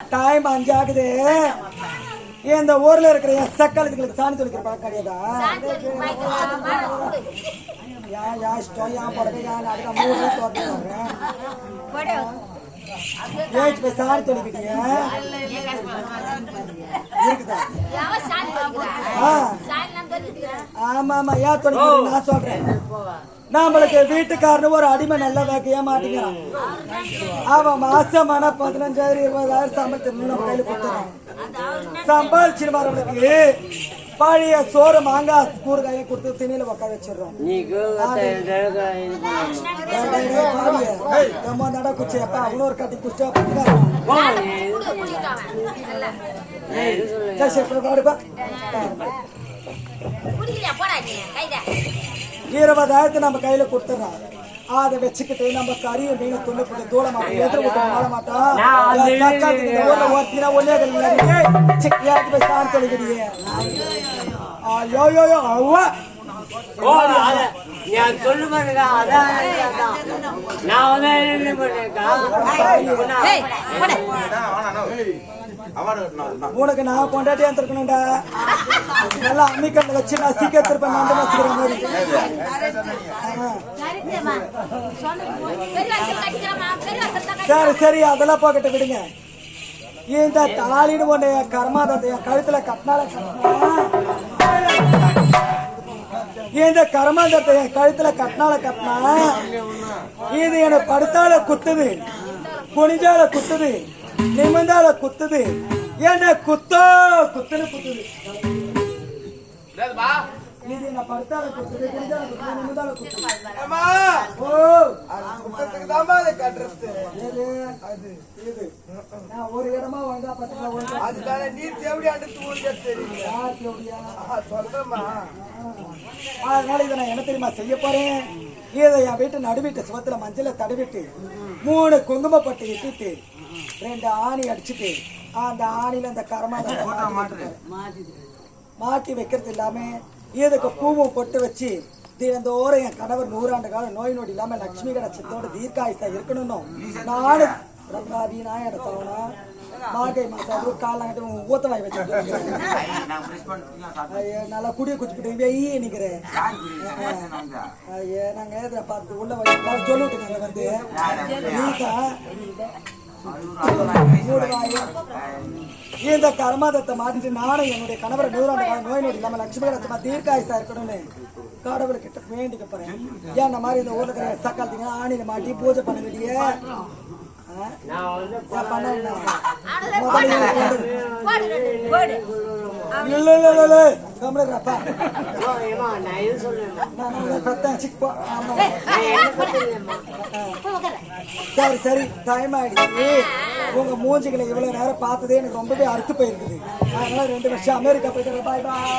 Time 5 ஆகுது. இந்த ஊர்ல இருக்கிற சக்காலத்துக்கு சாணி தொலைக்கிற பழக்கம் கிடையாதா? சாணி தொலைக்கிட்டீங்க ஆமா ஆமா ஏன் தொலைக்கிறீங்க நான் சொல்றேன். நம்மளுக்கு வீட்டுக்காரனு ஒரு அடிமை நல்லா வைக்க மாட்டேங்கிறான். அவன் மாசமான 15,000 20,000 சம்பளத்துக்கு நம்ம கையில கொடுத்துறான். சம்பாதிச்சு வரவனுக்கு பழைய சோறு மாங்காய் கூறுகாயை கொடுத்து திணியில உட்கார வச்சிடறோம். நட குச்சியப்பா அவனு ஒரு கட்டி குச்சா பாடுப்பா. 20,000 நம்ம கையில கொடுத்துறோம். அதை வச்சுக்கிட்டு நம்ம கறியை மீன துணி போட்டு தூள மாட்டோம், எதிர விட்டு வாழ மாட்டோம். ஒன்னே போய் சாணி தொலைக்கிறியே. ஐயோ அவ்வா சொல்லு பாருங்க. உனக்கு நான் கொண்டாட்டியா இருக்கணும்டா. நல்லா அம்மிக்கல்ல வச்சு நான் சீக்கிரம் திருப்ப நான் வச்சுக்கிற மாதிரி. சரி சரி அதெல்லாம் போக்கிட்ட விடுங்க. இந்த தாலின்னு ஒண்ணு கர்மாதத்தை கழுத்துல கட்டினால இந்த கர்மாந்தத்தை கழுத்துல கட்டினால கட்டினா இது என்ன படுத்தால குத்துது, குனிஞ்சால குத்துது, நிமிந்தால குத்துது, என்ன குத்தோ குத்துன்னு குத்துது. இது என்ன படுத்தால குத்துது, குனிஞ்சால குத்துது, நிமிந்தால குத்துது. நான் ஒரு இடமா வந்தா பாத்தீங்கன்னா அதனால இதை நான் என்ன தெரியுமா செய்ய போறேன். இதை என் வீட்டு நடுவிட்டு சுவத்துல மஞ்சளை தடவிட்டு 3 குங்குமப்பட்டு இட்டுட்டு 2 ஆணி அடிச்சுட்டு அந்த ஆணில இந்த கரமாத மாட்டி வைக்கிறது இல்லாம இதுக்கு பூவும் பொட்டு வச்சு தினந்தோறும் என் கணவர் 100 ஆண்டு காலம் நோய் நொடி இல்லாம லட்சுமி கடாட்சத்தோட தீர்க்காயுசா இருக்கணும். நானும் ரங்காதி நாயட சவனா மாட்டை மாசம் காலங்கிட்ட ஊத்தவாய் வச்சு நல்லா குடிய குச்சிக்கிட்டு வெய்ய நிக்கிறேன். நாங்க ஏதா பார்த்து உள்ள சொல்லிட்டு நாங்க வந்து இந்த கர்மாதத்தை மாட்டிட்டு நானும் என்னுடைய கணவரை 100 ஆண்டு காலம் நோய் நொடி இல்லாம லட்சுமி கடாட்சமா தீர்க்காயுசா இருக்கணும்னு கடவுள் கிட்ட வேண்டிக்க போறேன். ஏன் இந்த மாதிரி இந்த ஊர்ல இருக்கிற சக்காலத்தீங்க ஆணில மாட்டி பூஜை பண்ண வேண்டிய சரி சரி டைம் ஆயிடுச்சு. உங்க மூஞ்சிகளை இவ்வளவு நேரம் பார்த்ததே எனக்கு ரொம்பவே அறுத்து போயிருக்குது. அதனால 2 வருஷம் அமெரிக்கா போயிட்டு பாய் பாய்.